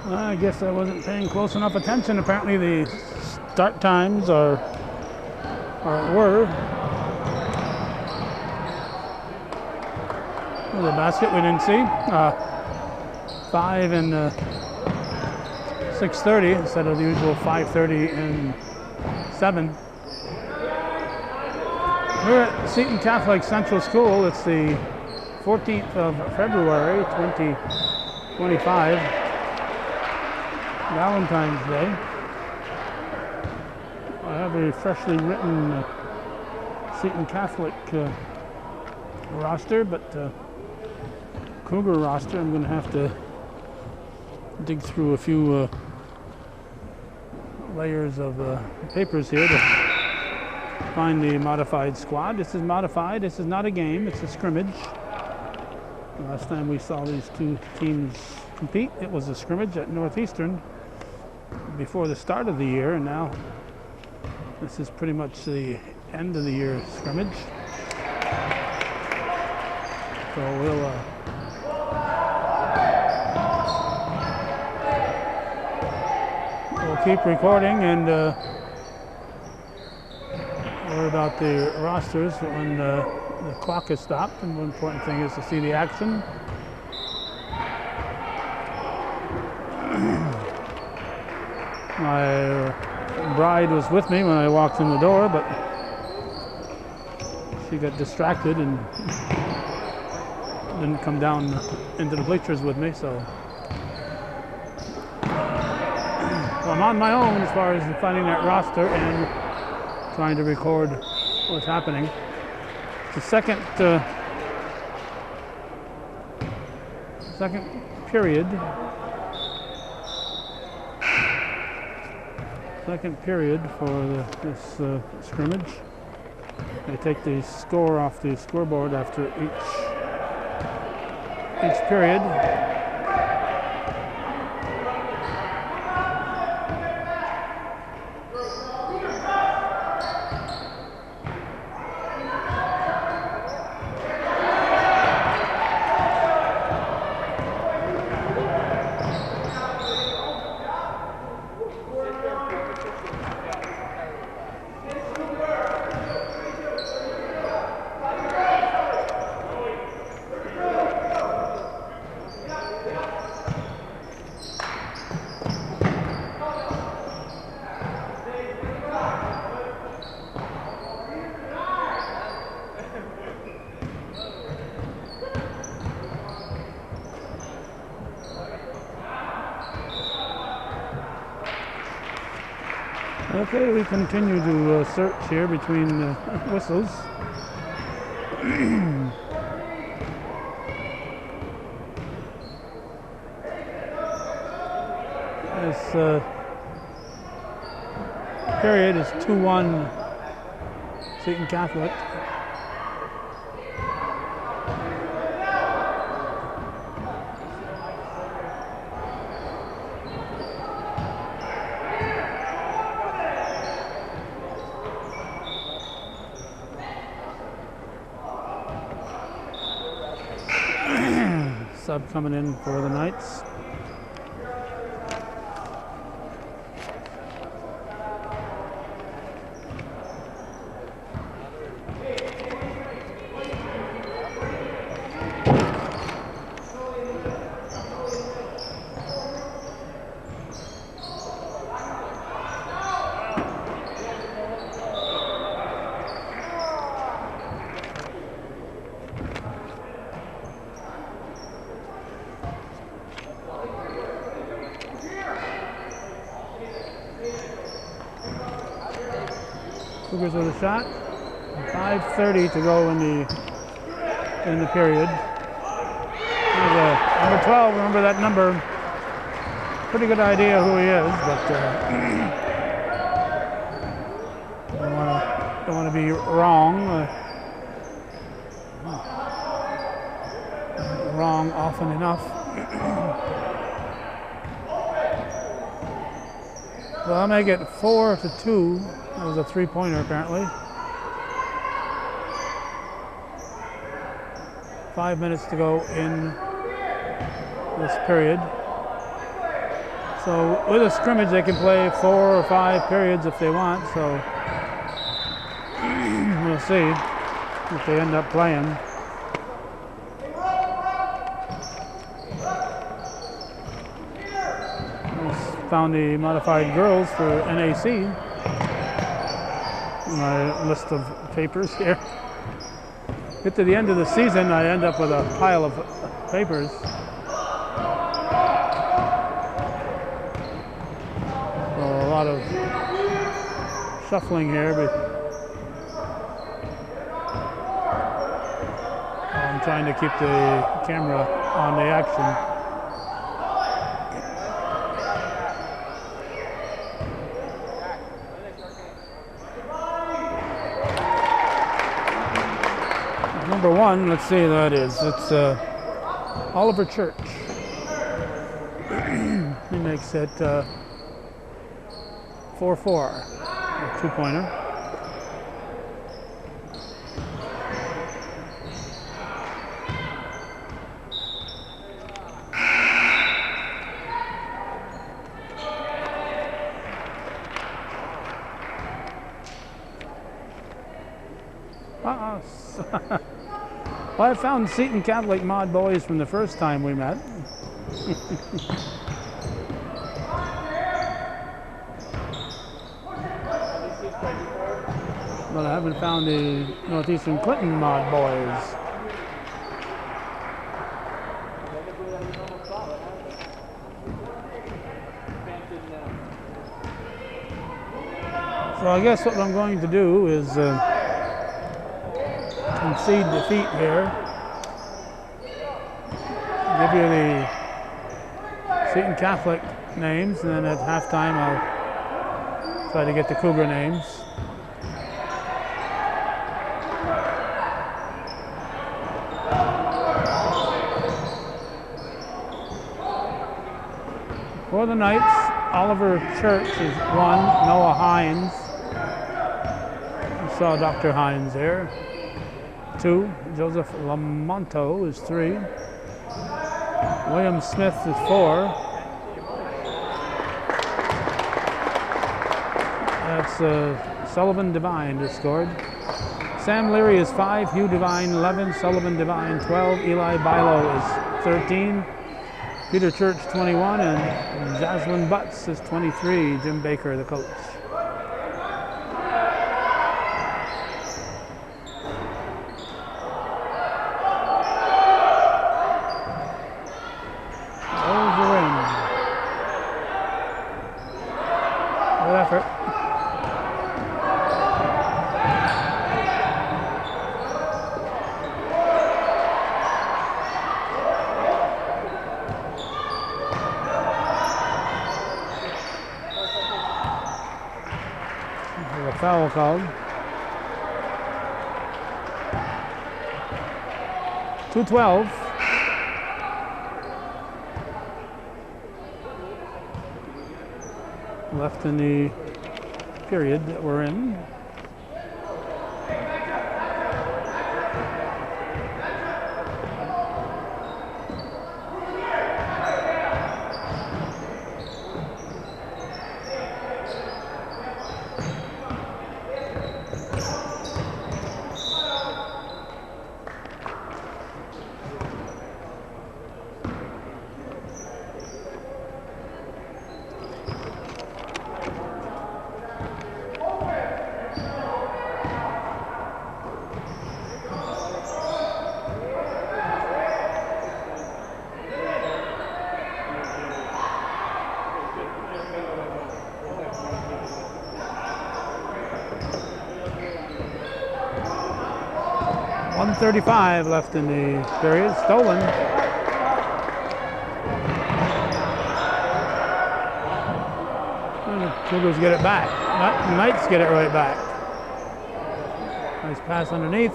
I guess I wasn't paying close enough attention. Apparently the start times were. Well, the basket we didn't see. 5 and 6:30 instead of the usual 5:30 and 7. We're at Seton Catholic Central School. It's the 14th of February, 2025. Valentine's Day. I have a freshly written Seton Catholic roster, but Cougar roster, I'm going to have to dig through a few layers of papers here to find the modified squad. This is modified. This is not a game. It's a scrimmage. Last time we saw these two teams compete, it was a scrimmage at Northeastern before the start of the year, and now this is pretty much the end of the year scrimmage. So we'll keep recording and worry about the rosters when the clock is stopped. And one important thing is to see the action. My bride was with me when I walked in the door, but she got distracted and didn't come down into the bleachers with me, so I'm on my own as far as finding that roster and trying to record what's happening. The second period. Second period for this scrimmage. They take the score off the scoreboard after each period. Okay, we continue to search here between whistles. This period is 2-1 Seton Catholic. Sub coming in for the Knights. Cougars with a shot. 5:30 to go in the period. Number 12. Remember that number. Pretty good idea who he is, but don't want to be wrong. Wrong often enough. So I'll make it 4-2. That was a three-pointer, apparently. 5 minutes to go in this period. So with a scrimmage, they can play 4 or 5 periods if they want. So we'll see if they end up playing. Found the modified girls for NAC. My list of papers here. Get to the end of the season, I end up with a pile of papers. A lot of shuffling here, but I'm trying to keep the camera on the action. Number 1, let's see who that is. It's Oliver Church. He makes it 4-4, a 2-pointer. Well, I found Seton Catholic mod boys from the first time we met. But I haven't found the Northeastern Clinton mod boys. So I guess what I'm going to do is concede defeat here. Give you the Seton Catholic names, and then at halftime I'll try to get the Cougar names. For the Knights, Oliver Church is 1, Noah Hines. You saw Dr. Hines there. 2, Joseph Lamonto is 3. William Smith is 4. That's Sullivan Devine just scored. Sam Leary is 5, Hugh Devine 11, Sullivan Devine 12, Eli Bilo is 13, Peter Church 21, and Jocelyn Butts is 23, Jim Baker the coach. Foul called. 2:12. Left in the period that we're in. .135 left in the period. Stolen. And the Cougars get it back. The Knights get it right back. Nice pass underneath.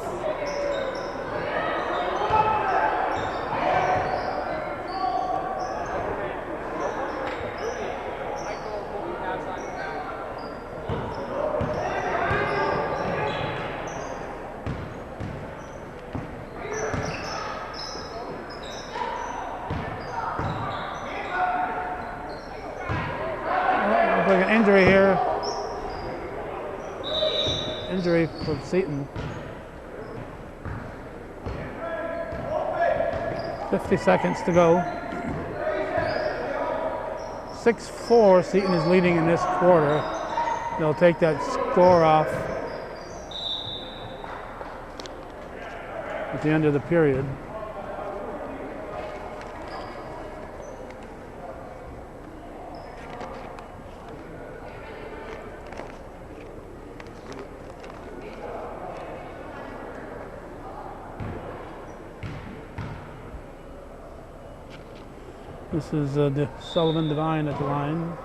like an injury here. Injury for Seton. 50 seconds to go. 6-4, Seton is leading in this quarter. They'll take that score off at the end of the period. This is the Sullivan Devine at the line.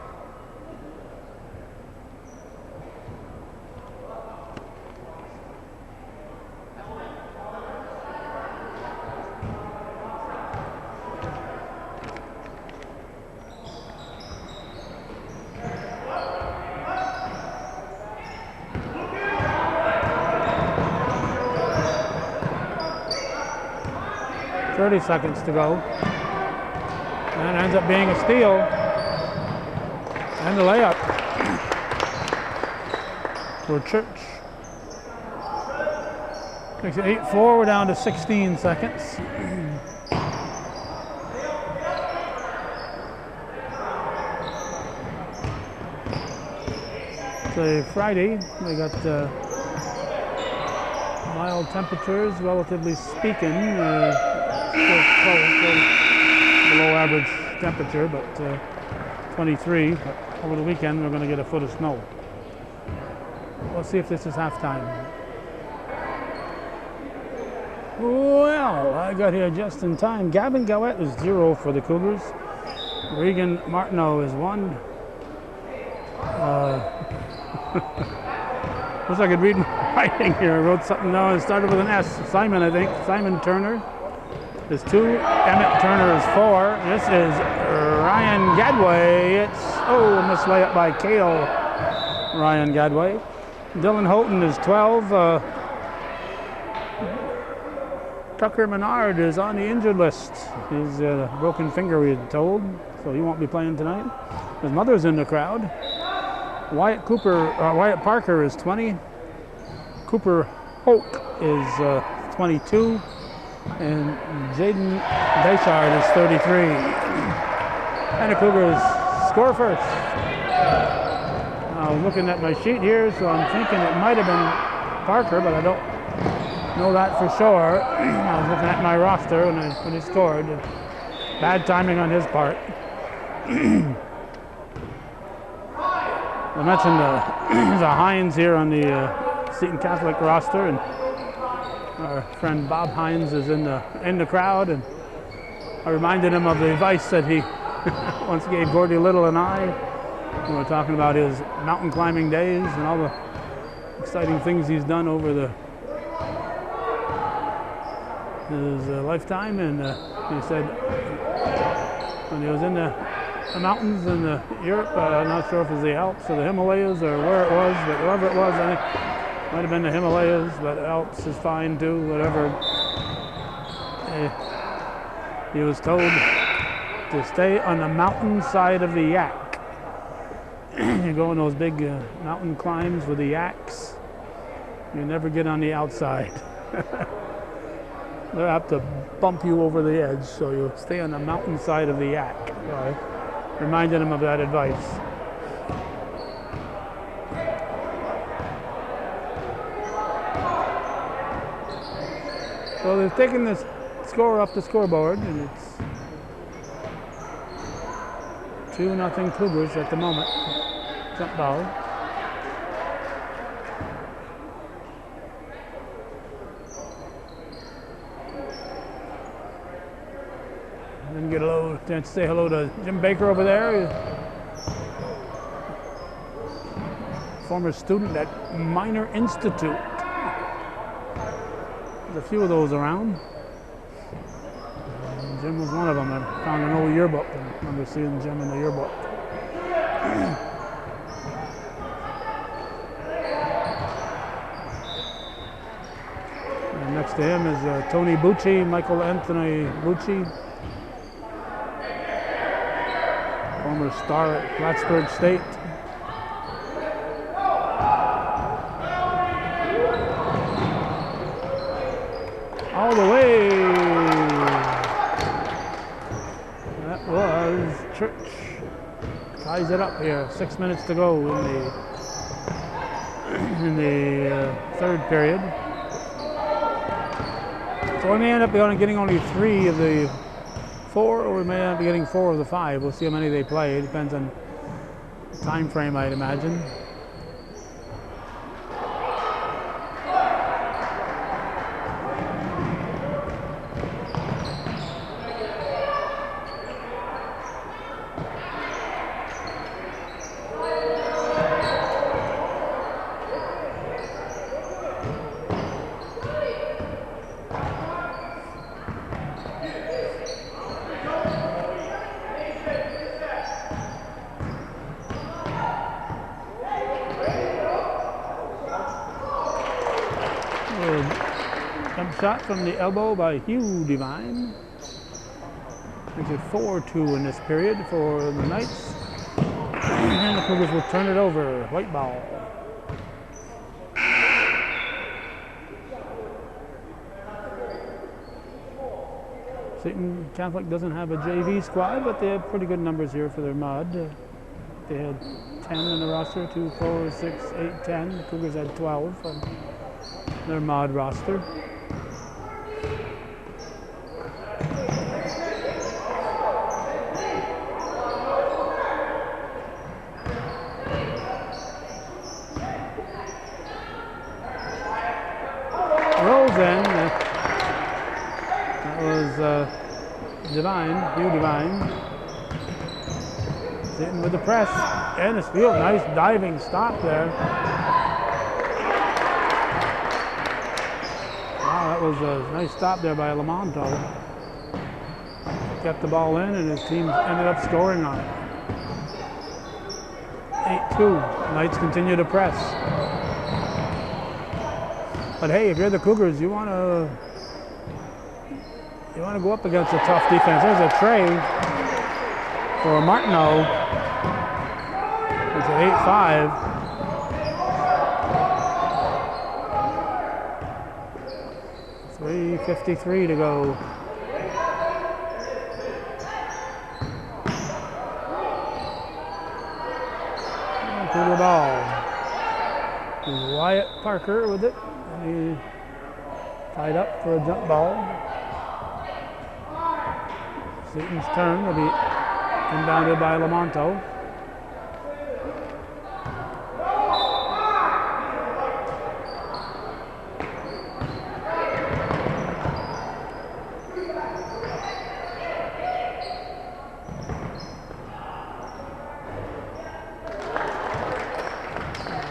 Seconds to go. And it ends up being a steal and a layup for Church. Makes it 8-4, we're down to 16 seconds. It's a Friday, we got mild temperatures, relatively speaking. Still cold, below average temperature, but 23. But over the weekend, we're going to get a foot of snow. Let's see if this is halftime. Well, I got here just in time. Gavin Gowett is 0 for the Cougars. Regan Martineau is 1. Wish I could read my writing here. I wrote something down. It started with an S. Simon, I think. Simon Turner is 2. Emmett Turner is 4. This is Ryan Gadway. It's, missed layup by Kale Ryan Gadway. Dylan Houghton is 12. Tucker Menard is on the injured list. He's a broken finger, we had told, so he won't be playing tonight. His mother's in the crowd. Wyatt Parker is 20. Cooper Hoke is 22. And Jaden Deschard is 33. And the Cougars score first. I was looking at my sheet here, so I'm thinking it might have been Parker, but I don't know that for sure. I was looking at my roster when he scored. Bad timing on his part. I mentioned there's a Hines here on the Seton Catholic roster, and our friend Bob Hines is in the crowd, and I reminded him of the advice that he once gave Gordy Little and I. We were talking about his mountain climbing days and all the exciting things he's done over his lifetime, and he said when he was in the mountains in Europe, I'm not sure if it was the Alps or the Himalayas or where it was, but wherever it was, I think might have been the Himalayas, but Alps is fine too, whatever. He was told to stay on the mountain side of the yak. You go on those big mountain climbs with the yaks, you never get on the outside. They have to bump you over the edge, so you stay on the mountain side of the yak. I reminded him of that advice. So they've taken this score off the scoreboard, and it's 2-0 Cougars at the moment. Jump ball. Then get a little chance to say hello to Jim Baker over there. Former student at Minor Institute. There's a few of those around. Jim was one of them. I found an old yearbook. I remember seeing Jim in the yearbook. And next to him is Tony Bucci, Michael Anthony Bucci. Former star at Plattsburgh State. all the way. That was Church. Ties it up here. 6 minutes to go in the third period. So we may end up getting only 3 of the 4, or we may end up getting 4 of the 5. We'll see how many they play. It depends on the time frame, I'd imagine. Jump shot from the elbow by Hugh Devine. Makes it 4-2 in this period for the Knights. And the Cougars will turn it over. White ball. Seton Catholic doesn't have a JV squad, but they have pretty good numbers here for their mod. They had 10 in the roster, 2, 4, 6, 8, 10. The Cougars had 12 on their mod roster. Rolls in. That was Devine, Hugh Devine. Sitting with the press. And his field, nice diving stop there. Wow, that was a nice stop there by Lamonto. Kept the ball in and his team ended up scoring on it. 8-2. Knights continue to press. But hey, if you're the Cougars, you want to go up against a tough defense. There's a tray for Martineau. It's at 8-5. 3:53 to go. Cougar ball. Wyatt Parker with it. He tied up for a jump ball. Seton's turn will be inbounded by Lamonto.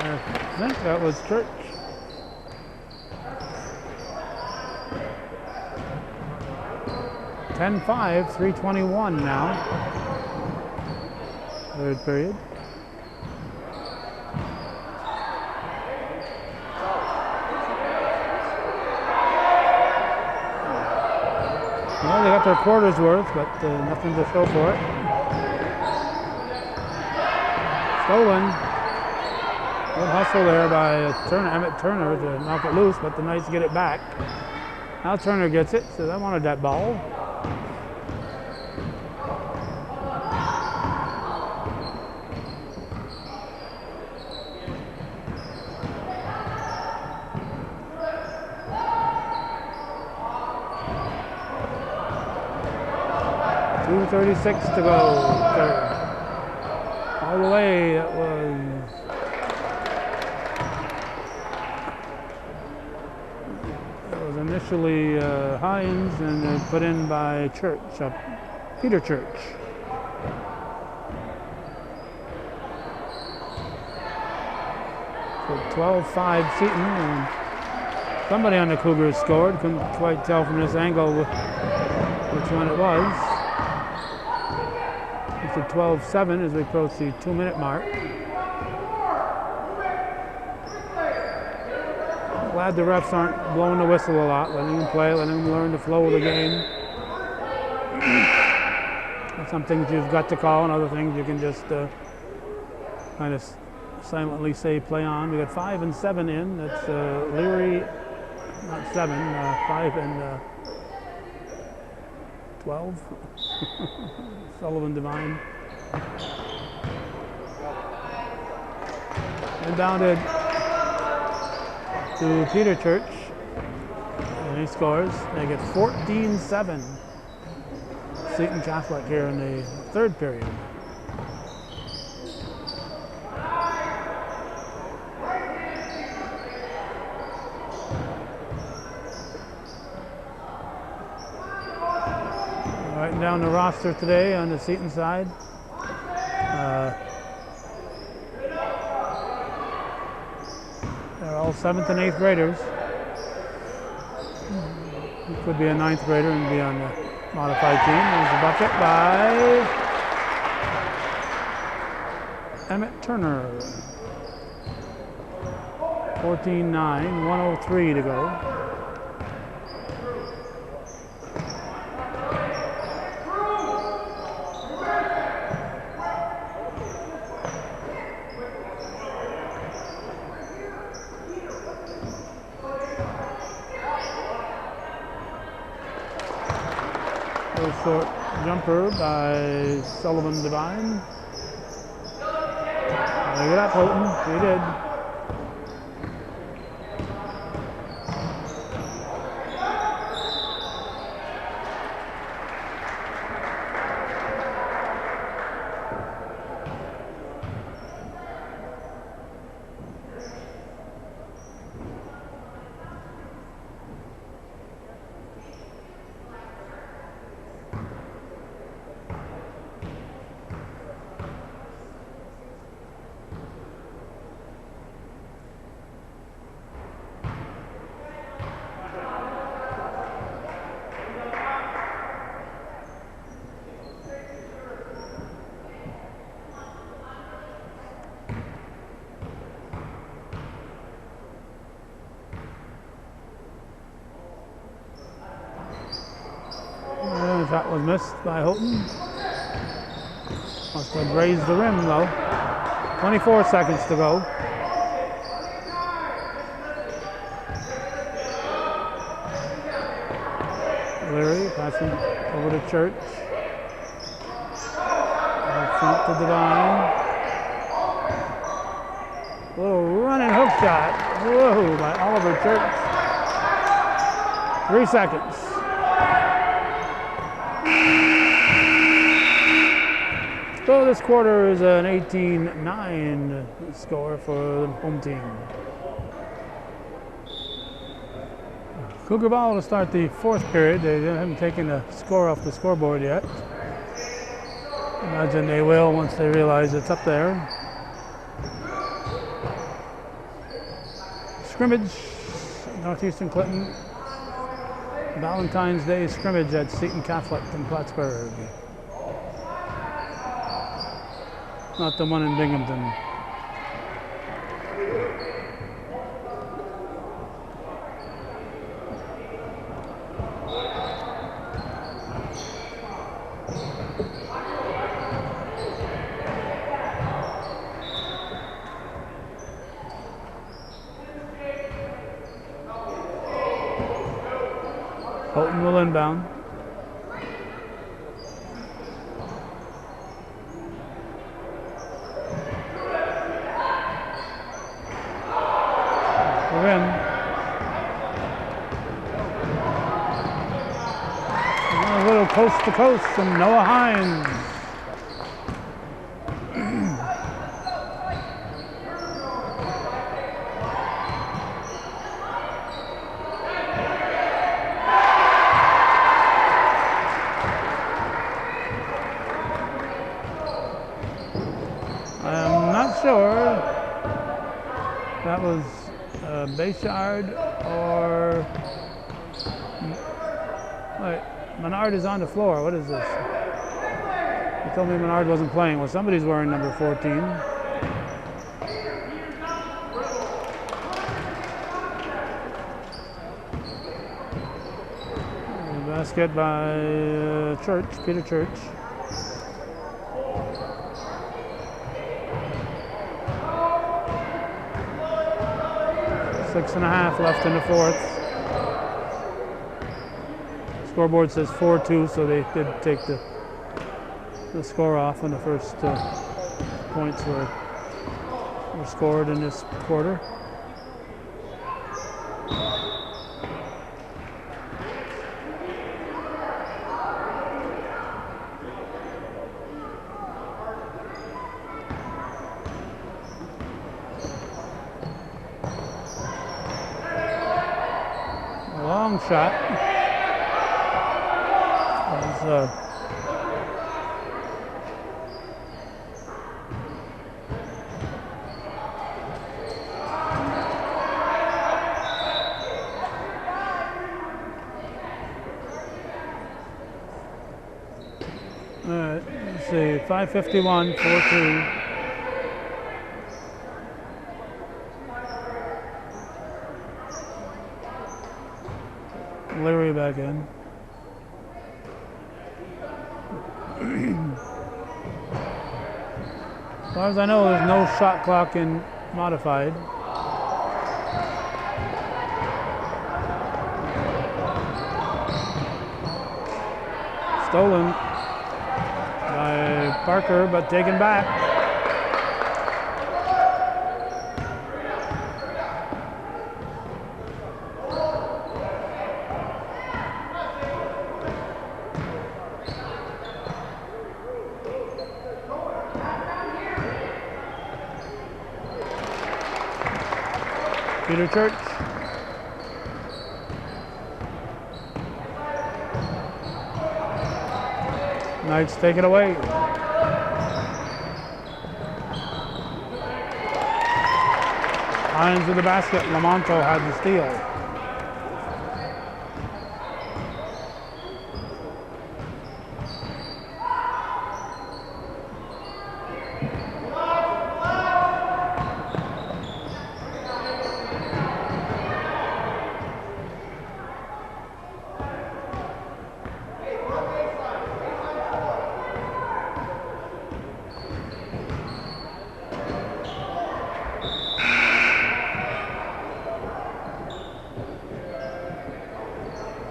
I think that was Church. (10-5), 3:21 now. Third period. Well, they got their quarter's worth, but nothing to show for it. Stolen. Good hustle there by Emmett Turner to knock it loose, but the Knights get it back. Now Turner gets it, so I wanted that ball. .236 to go. All the way, that was initially Hines and then put in by Church, Peter Church. So 12-5 Seton, and somebody on the Cougars scored. Couldn't quite tell from this angle which one it was. It's at 12-7 as we approach the 2-minute mark. Glad the refs aren't blowing the whistle a lot, letting them play, letting them learn the flow of the game. Some things you've got to call, and other things you can just kind of silently say play on. We got 5 and 7 in. That's Leary, not 7, 5 and 12. Sullivan Divine. Inbounded to Peter Church, and he scores. They get 14-7. Seton Catholic here in the third period. Writing down the roster today on the Seton side. They're all 7th and 8th graders. He could be a 9th grader and be on the modified team. There's a bucket by Emmett Turner. 14-9, 1:03 to go. Short jumper by Sullivan Divine. Pick it up, Houghton. He did. That was missed by Houghton. Must have grazed the rim though. 24 seconds to go. Leary passing over to Church. Out front to Divine. Little running hook shot. Whoa, by Oliver Church. 3 seconds. So this quarter is an 18-9 score for the home team. Cougar ball to start the fourth period. They haven't taken a score off the scoreboard yet. Imagine they will once they realize it's up there. Scrimmage, Northeastern Clinton. Valentine's Day scrimmage at Seton Catholic in Plattsburgh. Not the one in Binghamton. Houghton will inbound. Coast to coast from Noah Hines. I'm not sure that was Bayshard or wait. Menard is on the floor. What is this? They told me Menard wasn't playing. Well, somebody's wearing number 14. Basket by Church, Peter Church. Six and a half left in the fourth. Scoreboard says 4-2, so they did take the score off when the first points were scored in this quarter. Long shot. All right, let's see, 5:51, 4-2. Leary back in. As far as I know, there's no shot clock in modified. Stolen by Parker, but taken back. Peter Church. Knights take it away. Hines with the basket. Lamonto had the steal.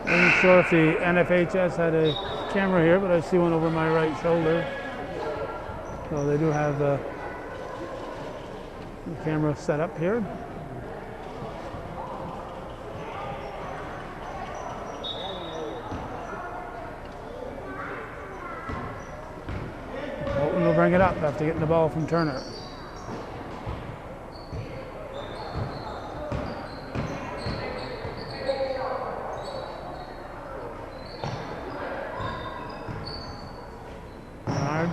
I'm sure if the NFHS had a camera here, but I see one over my right shoulder. So they do have the camera set up here. Bolton will bring it up after getting the ball from Turner. Bernard.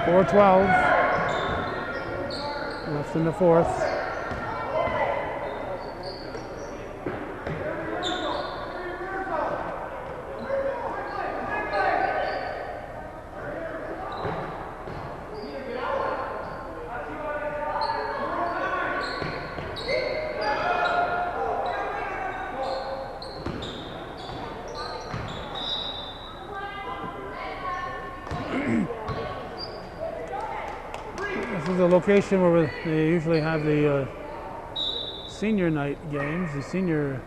4:12 left in the fourth. This is a location where they usually have the senior night games, the senior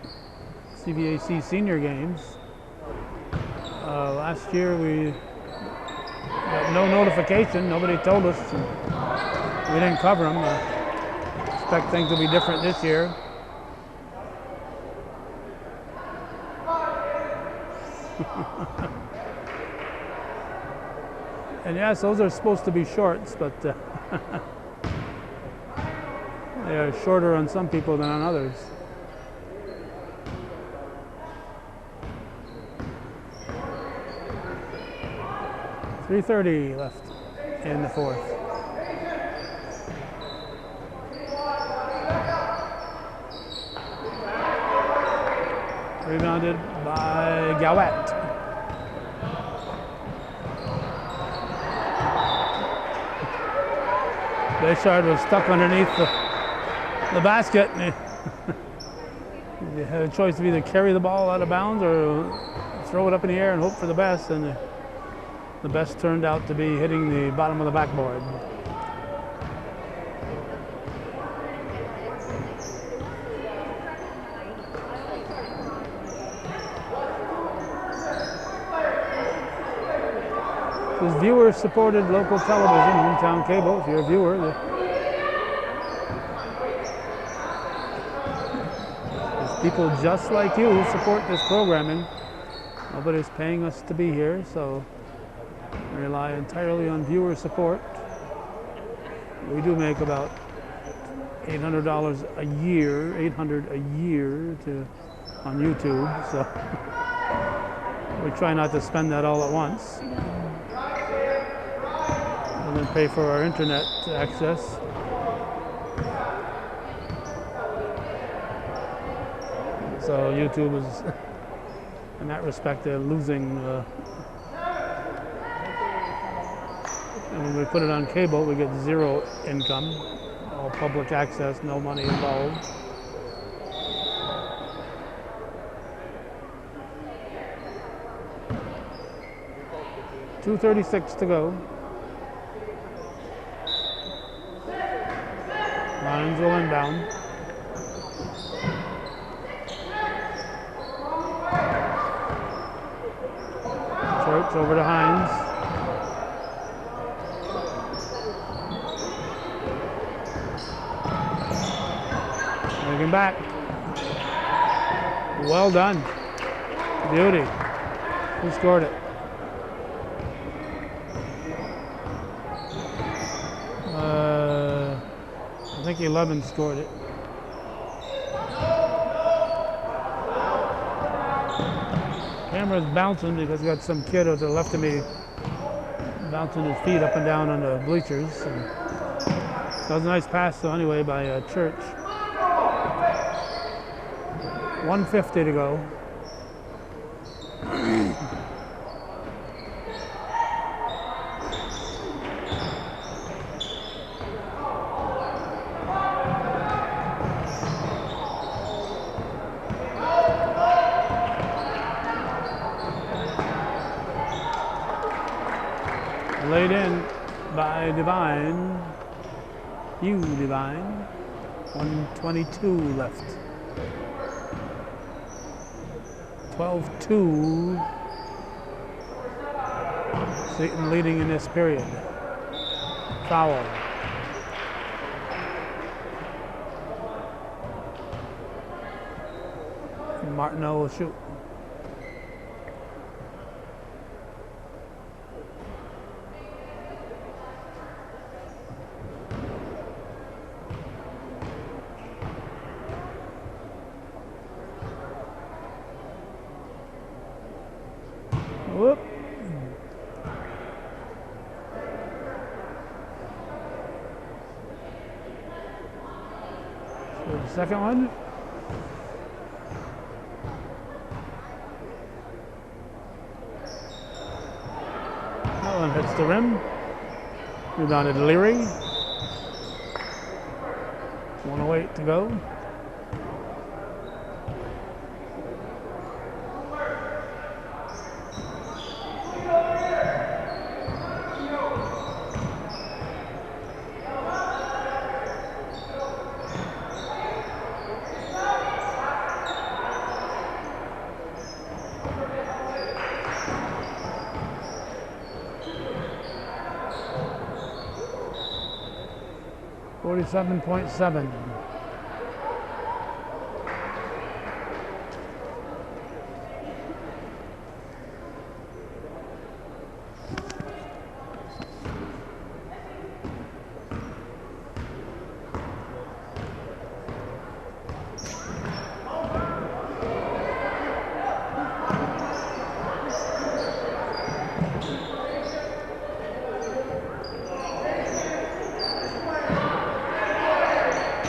CVAC senior games. Last year we got no notification, nobody told us, and we didn't cover them. I expect things will be different this year. And yes, those are supposed to be shorts, but they are shorter on some people than on others. .330 left in the fourth. Rebounded by Gowett. Bayshard was stuck underneath the basket. And he had a choice of either carry the ball out of bounds or throw it up in the air and hope for the best. And the best turned out to be hitting the bottom of the backboard. This is viewer-supported local television, hometown cable. If you're a viewer, there's people just like you who support this programming. Nobody's paying us to be here, so we rely entirely on viewer support. We do make about $800 a year, $800 a year on YouTube, so we try not to spend that all at once. And then pay for our internet access. So YouTube is, in that respect, they're losing. And when we put it on cable, we get zero income, all public access, no money involved. .236 to go. Lions will inbound. Church over to Hines. Taking back. Well done. Beauty. Who scored it? I think 11 scored it. Camera's bouncing because we got some kid to the left of me bouncing his feet up and down on the bleachers. And that was a nice pass though anyway by Church. 1:50 to go. Laid in by Divine. You Divine. 1:22 left. 12-2. Seton leading in this period. Foul. Martineau will shoot. Whoop. So the second one. That one hits the rim. Rebounded Leary. 1:08 to go. .7.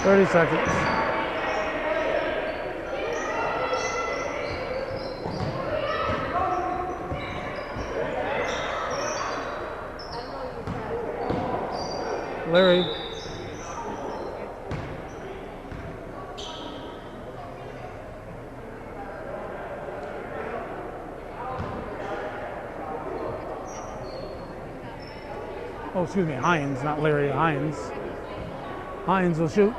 Thirty seconds. Larry. Oh, excuse me, Hines, not Larry, Hines. Hines will shoot.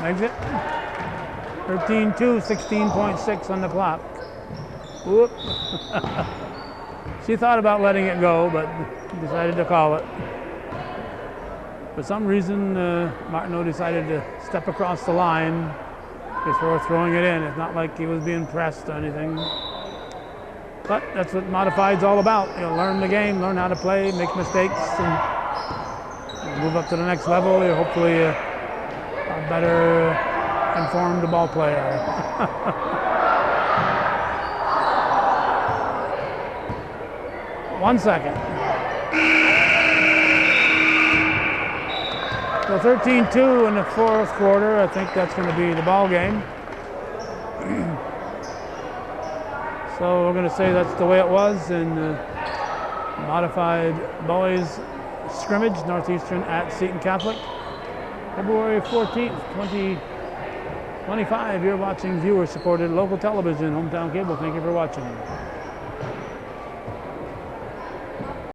Makes it 13-2, 16.6 on the clock. Whoop. She thought about letting it go, but decided to call it. For some reason, Martineau decided to step across the line before throwing it in. It's not like he was being pressed or anything. But that's what Modified's all about. You know, learn the game, learn how to play, make mistakes, and move up to the next level. You're hopefully a better informed ball player. 1 second. So 13-2 in the fourth quarter. I think that's going to be the ball game. So we're going to say that's the way it was in the Modified boys scrimmage, Northeastern at Seton Catholic. February 14th, 2025. You're watching viewer-supported local television, Hometown Cable. Thank you for watching.